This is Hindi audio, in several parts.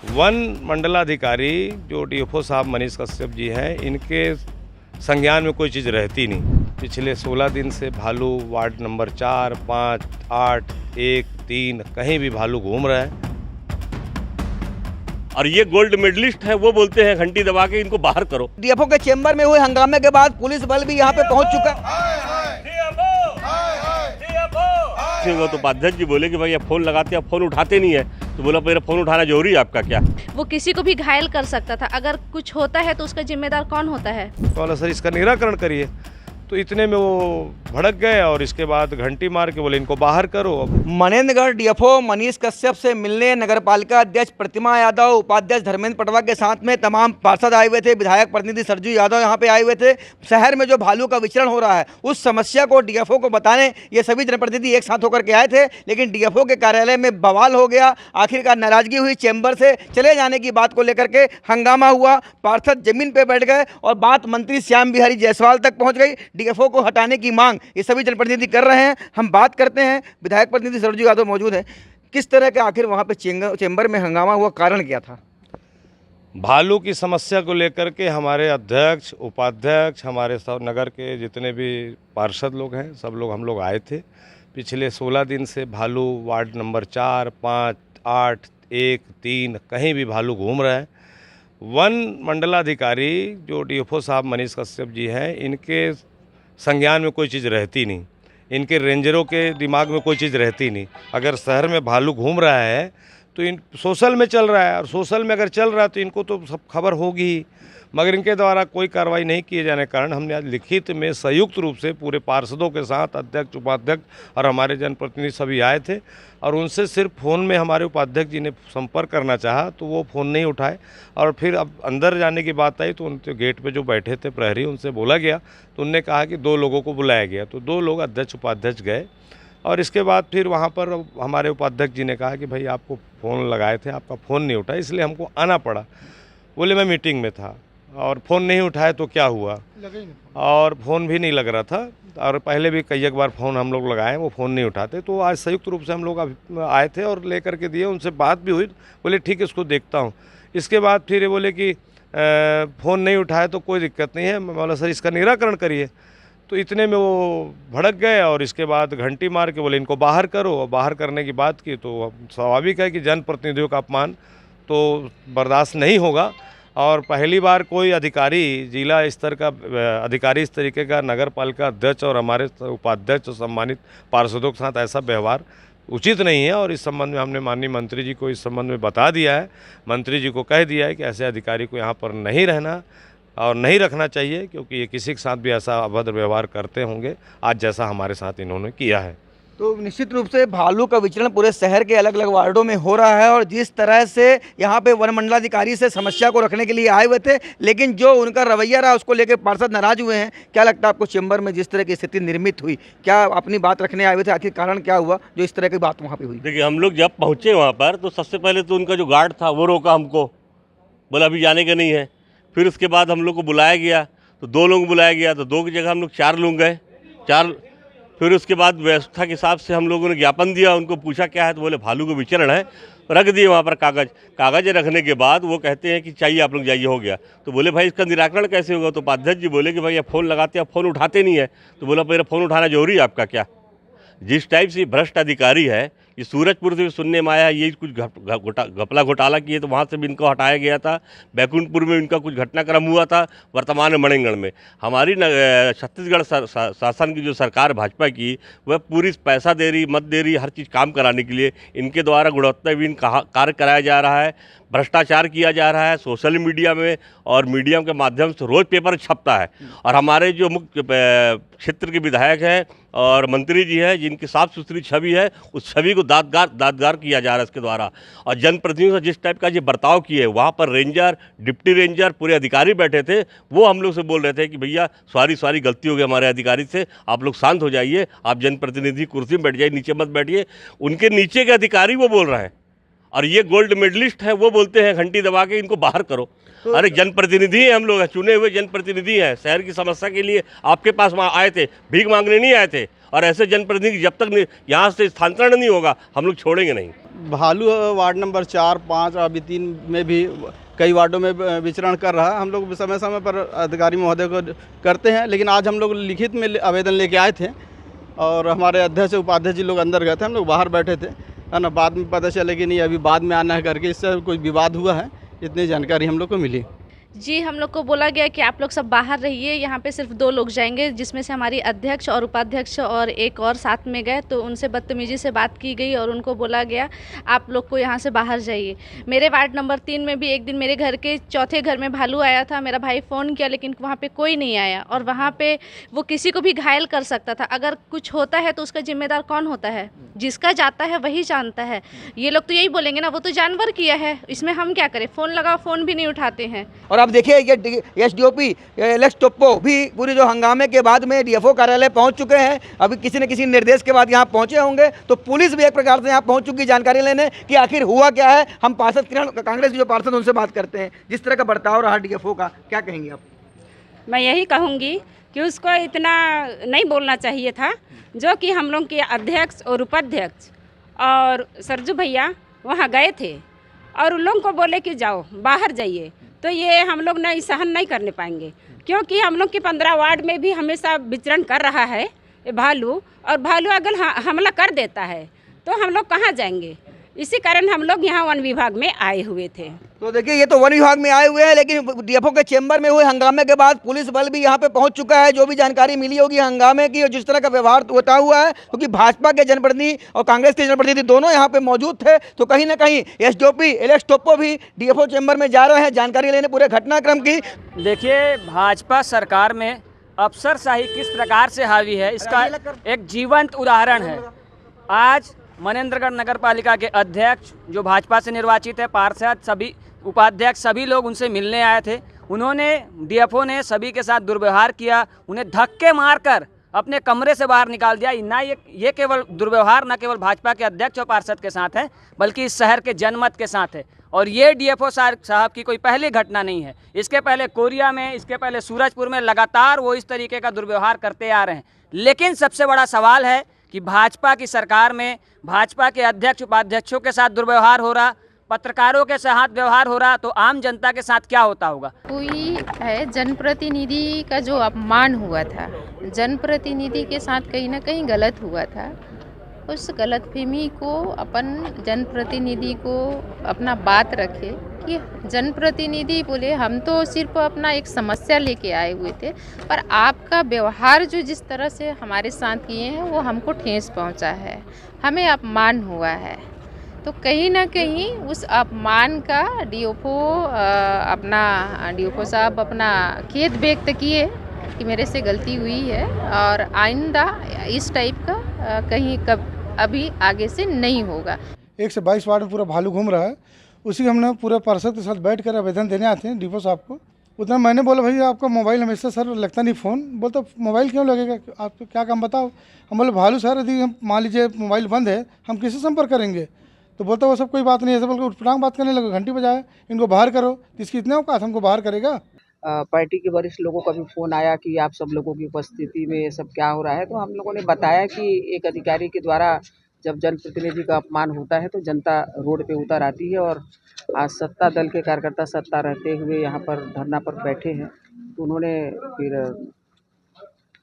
वन मंडलाधिकारी जो डीएफओ साहब मनीष कश्यप जी हैं, इनके संज्ञान में कोई चीज़ रहती नहीं। पिछले 16 दिन से भालू वार्ड नंबर 4, 5, 8, 1, 3 कहीं भी भालू घूम रहा है। और ये गोल्ड मेडलिस्ट है, वो बोलते हैं घंटी दबा के इनको बाहर करो। डीएफओ के चेंबर में हुए हंगामे के बाद पुलिस बल भी यहाँ पे पहुँच चुका। तो उपाध्यक्ष जी बोले कि भाई आप फोन लगाते हैं, आप फोन उठाते नहीं है, तो बोला मेरा फोन उठाना जरूरी है आपका क्या? वो किसी को भी घायल कर सकता था। अगर कुछ होता है तो उसका जिम्मेदार कौन होता है? बोला सर इसका निराकरण करिए, तो इतने में वो भड़क गए और इसके बाद घंटी मार के बोले इनको बाहर करो। मनेन्द्रगढ़ डीएफओ मनीष कश्यप से मिलने नगरपालिका अध्यक्ष प्रतिमा यादव, उपाध्यक्ष धर्मेंद्र पटवा के साथ में तमाम पार्षद आए हुए थे। विधायक प्रतिनिधि सरजू यादव यहाँ पे आए हुए थे। शहर में जो भालू का विचरण हो रहा है उस समस्या को डीएफओ को बताने ये सभी जनप्रतिनिधि एक साथ होकर के आए थे, लेकिन डीएफओ के कार्यालय में बवाल हो गया। आखिरकार नाराजगी हुई, चैम्बर से चले जाने की बात को लेकर के हंगामा हुआ। पार्षद जमीन पर बैठ गए और बात मंत्री श्याम बिहारी जायसवाल तक पहुँच गई। डीएफओ को हटाने की मांग ये सभी जनप्रतिनिधि कर रहे हैं। हम बात करते हैं, विधायक प्रतिनिधि सरजू यादव मौजूद है। किस तरह के आखिर वहां पे चेंबर में हंगामा हुआ, कारण क्या था? भालू की समस्या को लेकर के हमारे अध्यक्ष, उपाध्यक्ष, हमारे सब नगर के जितने भी पार्षद लोग हैं, सब लोग हम लोग आए थे। पिछले 16 दिन से भालू वार्ड नंबर 4, 5, 8, 1, 3 कहीं भी भालू घूम रहा है। वन मंडलाधिकारी जो डीएफओ साहब मनीष कश्यप जी हैं, इनके संज्ञान में कोई चीज़ रहती नहीं। इनके रेंजरों के दिमाग में कोई चीज़ रहती नहीं। अगर शहर में भालू घूम रहा है तो इन सोशल में चल रहा है, और सोशल में अगर चल रहा है तो इनको तो सब खबर होगी ही, मगर इनके द्वारा कोई कार्रवाई नहीं किए जाने के कारण हमने आज लिखित में संयुक्त रूप से पूरे पार्षदों के साथ अध्यक्ष, उपाध्यक्ष और हमारे जनप्रतिनिधि सभी आए थे। और उनसे सिर्फ फ़ोन में हमारे उपाध्यक्ष जी ने संपर्क करना चाहा तो वो फ़ोन नहीं उठाए, और फिर अब अंदर जाने की बात आई तो उनके गेट पे जो बैठे थे प्रहरी, उनसे बोला गया तो उनने कहा कि 2 लोगों को बुलाया गया। तो 2 लोग अध्यक्ष उपाध्यक्ष गए, और इसके बाद फिर वहाँ पर हमारे उपाध्यक्ष जी ने कहा कि भाई आपको फ़ोन लगाए थे, आपका फ़ोन नहीं उठा, इसलिए हमको आना पड़ा। बोले मैं मीटिंग में था, और फ़ोन नहीं उठाए तो क्या हुआ, और फ़ोन भी नहीं लग रहा था, और पहले भी कई एक बार फ़ोन हम लोग लगाए, वो फ़ोन नहीं उठाते। तो आज संयुक्त रूप से हम लोग आए थे और ले करके दिए। उनसे बात भी हुई, बोले ठीक है इसको देखता हूँ। इसके बाद फिर ये बोले कि फ़ोन नहीं उठाए तो कोई दिक्कत नहीं है। मैं बोला सर इसका निराकरण करिए, तो इतने में वो भड़क गए और इसके बाद घंटी मार के बोले इनको बाहर करो। और बाहर करने की बात की तो स्वाभाविक है कि जनप्रतिनिधियों का अपमान तो बर्दाश्त नहीं होगा। और पहली बार कोई अधिकारी, जिला स्तर का अधिकारी इस तरीके का नगर पालिका अध्यक्ष और हमारे उपाध्यक्ष और सम्मानित पार्षदों के साथ ऐसा व्यवहार उचित नहीं है। और इस संबंध में हमने माननीय मंत्री जी को इस संबंध में बता दिया है। मंत्री जी को कह दिया है कि ऐसे अधिकारी को यहाँ पर नहीं रहना और नहीं रखना चाहिए, क्योंकि ये किसी के साथ भी ऐसा अभद्र व्यवहार करते होंगे आज जैसा हमारे साथ इन्होंने किया है। तो निश्चित रूप से भालू का विचरण पूरे शहर के अलग अलग वार्डों में हो रहा है, और जिस तरह से यहाँ पे वन मंडलाधिकारी से समस्या को रखने के लिए आए हुए थे, लेकिन जो उनका रवैया रहा उसको लेकर पार्षद नाराज हुए हैं। क्या लगता है आपको चेंबर में जिस तरह की स्थिति निर्मित हुई, क्या अपनी बात रखने आए हुए थे? आखिर कारण क्या हुआ जो इस तरह की बात वहाँ पे हुई? देखिए, हम लोग जब पहुँचे वहाँ पर तो सबसे पहले तो उनका जो गार्ड था वो रोका हमको, बोला अभी जाने का नहीं है। फिर उसके बाद हम लोग को बुलाया गया तो 2 लोग बुलाया गया, तो 2 की जगह हम लोग 4 लोग गए, 4। फिर उसके बाद व्यवस्था के हिसाब से हम लोगों ने ज्ञापन दिया, उनको पूछा क्या है, तो बोले भालू का विचरण है, रख दिए वहाँ पर कागज़ रखने के बाद वो कहते हैं कि चाहिए आप लोग जाइए, हो गया। तो बोले भाई इसका निराकरण कैसे होगा? तो उपाध्यक्ष जी बोले कि भाई आप फ़ोन लगाते हैं, आप फ़ोन उठाते नहीं है, तो बोला मेरा फ़ोन उठाना जरूरी है आपका क्या? जिस टाइप से भ्रष्ट अधिकारी है, ये सूरजपुर से सुनने में आया ये कुछ घपला घोटाला किए, तो वहाँ से भी इनको हटाया गया था। बैकुंठपुर में इनका कुछ घटनाक्रम हुआ था, वर्तमान में मणिगढ़ में। हमारी छत्तीसगढ़ शासन की जो सरकार भाजपा की, वह पूरी पैसा दे रही, मत दे रही, हर चीज़ काम कराने के लिए इनके द्वारा गुणवत्ताहीन कार्य कराया जा रहा है, भ्रष्टाचार किया जा रहा है सोशल मीडिया में, और मीडिया के माध्यम से रोज़ पेपर छपता है। और हमारे जो मुख्य क्षेत्र के विधायक हैं और मंत्री जी हैं, जिनकी साफ सुथरी छवि है, उस छवि को दादगार किया जा रहा है इसके द्वारा। और जनप्रतिनिधियों से जिस टाइप का ये बर्ताव किए, वहाँ पर रेंजर, डिप्टी रेंजर, पूरे अधिकारी बैठे थे, वो हम लोग से बोल रहे थे कि भैया सॉरी गलती हो गई हमारे अधिकारी से, आप लोग शांत हो जाइए, आप जनप्रतिनिधि कुर्सी में बैठ जाइए, नीचे मत बैठिए। उनके नीचे के अधिकारी वो बोल रहे हैं, और ये गोल्ड मेडलिस्ट है, वो बोलते हैं घंटी दबा के इनको बाहर करो। अरे जनप्रतिनिधि हैं हम लोग, चुने हुए जनप्रतिनिधि हैं। शहर की समस्या के लिए आपके पास वहाँ आए थे, भीख मांगने नहीं आए थे। और ऐसे जनप्रतिनिधि जब तक यहाँ से स्थानांतरण नहीं होगा हम लोग छोड़ेंगे नहीं। भालू वार्ड नंबर 4, 5 अभी 3 में भी कई वार्डों में विचरण कर रहा है। हम लोग समय समय पर अधिकारी महोदय को करते हैं, लेकिन आज हम लोग लिखित में आवेदन लेके आए थे और हमारे अध्यक्ष उपाध्यक्ष जी लोग अंदर गए थे, हम लोग बाहर बैठे थे, है ना। बाद में पता चला कि नहीं अभी बाद में आना है करके, इससे कोई विवाद हुआ है, इतनी जानकारी हम लोग को मिली। जी, हम लोग को बोला गया कि आप लोग सब बाहर रहिए, यहाँ पे सिर्फ 2 लोग जाएंगे, जिसमें से हमारी अध्यक्ष और उपाध्यक्ष और एक और साथ में गए। तो उनसे बदतमीजी से बात की गई और उनको बोला गया आप लोग को यहाँ से बाहर जाइए। मेरे वार्ड नंबर 3 में भी एक दिन मेरे घर के चौथे घर में भालू आया था। मेरा भाई फ़ोन किया लेकिन वहाँ पे कोई नहीं आया और वहाँ पे वो किसी को भी घायल कर सकता था। अगर कुछ होता है तो उसका जिम्मेदार कौन होता है? जिसका जाता है वही जानता है। ये लोग तो यही बोलेंगे ना, वो तो जानवर किया है, इसमें हम क्या करें? फ़ोन लगाओ, फ़ोन भी नहीं उठाते हैं। और आप देखिए ये एसडीओपी एलेक्स टोप्पो भी पूरी जो हंगामे के बाद में डीएफओ कार्यालय पहुंच चुके हैं। अभी किसी न किसी निर्देश के बाद यहाँ पहुंचे होंगे, तो पुलिस भी एक प्रकार से यहाँ पहुंच चुकी जानकारी लेने कि आखिर हुआ क्या है। हम पार्षद किरण कांग्रेस के जो पार्षद उनसे बात करते हैं, जिस तरह का बर्ताव रहा डीएफओ का, क्या कहेंगे आप? मैं यही कहूँगी कि उसको इतना नहीं बोलना चाहिए था, जो कि हम लोग के अध्यक्ष और उपाध्यक्ष और सरजू भैया वहाँ गए थे और उन लोगों को बोले कि जाओ बाहर जाइए, तो ये हम लोग नहीं सहन नहीं करने पाएंगे, क्योंकि हम लोग की 15 वार्ड में भी हमेशा विचरण कर रहा है ये भालू, और भालू अगर हमला कर देता है तो हम लोग कहाँ जाएंगे? इसी कारण हम लोग यहाँ वन विभाग में आए हुए थे। तो देखिए ये तो वन विभाग में आए हुए हैं, लेकिन डीएफओ के चेंबर में हुए हंगामे के बाद पुलिस बल भी यहाँ पे पहुँच चुका है। जो भी जानकारी मिली होगी हंगामे की और जिस तरह का व्यवहार होता हुआ है, क्योंकि भाजपा के जनप्रतिनिधि और कांग्रेस के जनप्रतिनिधि दोनों यहाँ पे मौजूद थे, तो कहीं ना कहीं एसडीओपी एलेक्स टोप्पो भी डीएफओ चेंबर में जा रहे हैं जानकारी लेने पूरे घटनाक्रम की। देखिए, भाजपा सरकार में अफसरशाही किस प्रकार से हावी है, इसका एक जीवंत उदाहरण है। आज मनेंद्रगढ़ नगर पालिका के अध्यक्ष जो भाजपा से निर्वाचित है, पार्षद, सभी उपाध्यक्ष, सभी लोग उनसे मिलने आए थे। उन्होंने डीएफओ ने सभी के साथ दुर्व्यवहार किया, उन्हें धक्के मारकर अपने कमरे से बाहर निकाल दिया। ना ये केवल दुर्व्यवहार न केवल भाजपा के अध्यक्ष और पार्षद के साथ है, बल्कि इस शहर के जनमत के साथ है। और ये डीएफओ साहब की कोई पहली घटना नहीं है। इसके पहले कोरिया में, इसके पहले सूरजपुर में लगातार वो इस तरीके का दुर्व्यवहार करते आ रहे हैं। लेकिन सबसे बड़ा सवाल है कि भाजपा की सरकार में भाजपा के अध्यक्ष उपाध्यक्षों के साथ दुर्व्यवहार हो रहा, पत्रकारों के साथ व्यवहार हो रहा, तो आम जनता के साथ क्या होता होगा? कोई है जनप्रतिनिधि का जो अपमान हुआ था, जनप्रतिनिधि के साथ कहीं ना कहीं गलत हुआ था। उस गलतफहमी को अपन जनप्रतिनिधि को अपना बात रखे कि जनप्रतिनिधि बोले हम तो सिर्फ अपना एक समस्या लेके आए हुए थे, पर आपका व्यवहार जो जिस तरह से हमारे साथ किए हैं वो हमको ठेस पहुंचा है, हमें अपमान हुआ है। तो कहीं ना कहीं उस अपमान का डीएफओ साहब अपना खेद व्यक्त किए कि मेरे से गलती हुई है और आइंदा इस टाइप का कहीं अभी आगे से नहीं होगा। 1 से 22 वार्ड में पूरा भालू घूम रहा है, उसी हमने पूरे पार्षद के साथ बैठ कर आवेदन देने आते हैं डीएफओ साहब को। उतना मैंने बोला भैया आपका मोबाइल हमेशा सर लगता नहीं फ़ोन। बोलता मोबाइल क्यों लगेगा, आपको क्या काम बताओ। हम बोले भालू सर यदि हम मान लीजिए मोबाइल बंद है हम किससे संपर्क करेंगे? तो बोलता वो सब कोई बात नहीं है, बल्कि उठपटांग बात करने लगा, घंटी बजाया, इनको बाहर करो। इसकी इतने औकात हमको बाहर करेगा? पार्टी के वरिष्ठ लोगों का भी फ़ोन आया कि आप सब लोगों की उपस्थिति में ये सब क्या हो रहा है। तो हम लोगों ने बताया कि एक अधिकारी के द्वारा जब जनप्रतिनिधि का अपमान होता है तो जनता रोड पे उतर आती है, और आज सत्ता दल के कार्यकर्ता सत्ता रहते हुए यहाँ पर धरना पर बैठे हैं। तो उन्होंने फिर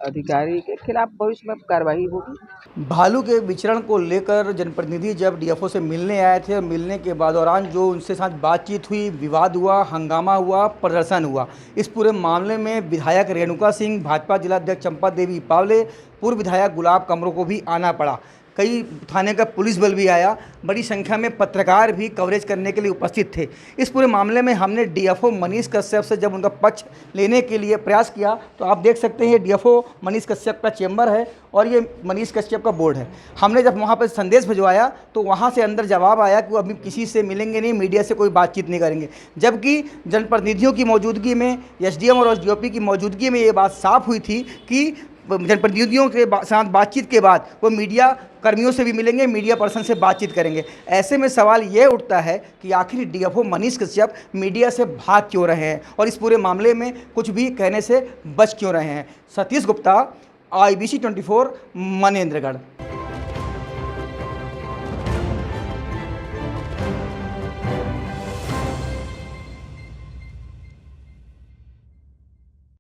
अधिकारी के खिलाफ भविष्य में कार्रवाई होगी। भालू के विचरण को लेकर जनप्रतिनिधि जब डीएफओ से मिलने आए थे और मिलने के बाद दौरान जो उनसे साथ बातचीत हुई, विवाद हुआ, हंगामा हुआ, प्रदर्शन हुआ, इस पूरे मामले में विधायक रेणुका सिंह, भाजपा जिला अध्यक्ष चंपा देवी पावले, पूर्व विधायक गुलाब कमरों को भी आना पड़ा। कई थाने का पुलिस बल भी आया, बड़ी संख्या में पत्रकार भी कवरेज करने के लिए उपस्थित थे। इस पूरे मामले में हमने डीएफओ मनीष कश्यप से जब उनका पक्ष लेने के लिए प्रयास किया तो आप देख सकते हैं ये डीएफओ मनीष कश्यप का चेंबर है और ये मनीष कश्यप का बोर्ड है। हमने जब वहाँ पर संदेश भिजवाया तो वहाँ से अंदर जवाब आया कि वो अभी किसी से मिलेंगे नहीं, मीडिया से कोई बातचीत नहीं करेंगे। जबकि जनप्रतिनिधियों की मौजूदगी में, एसडीएम और एसडीओपी की मौजूदगी में ये बात साफ हुई थी कि जनप्रतिनिधियों के साथ बातचीत के बाद वो मीडिया कर्मियों से भी मिलेंगे, मीडिया पर्सन से बातचीत करेंगे। ऐसे में सवाल ये उठता है कि आखिर डीएफओ मनीष कश्यप मीडिया से भाग क्यों रहे हैं और इस पूरे मामले में कुछ भी कहने से बच क्यों रहे हैं। सतीश गुप्ता, IBC 24 मनेंद्रगढ़।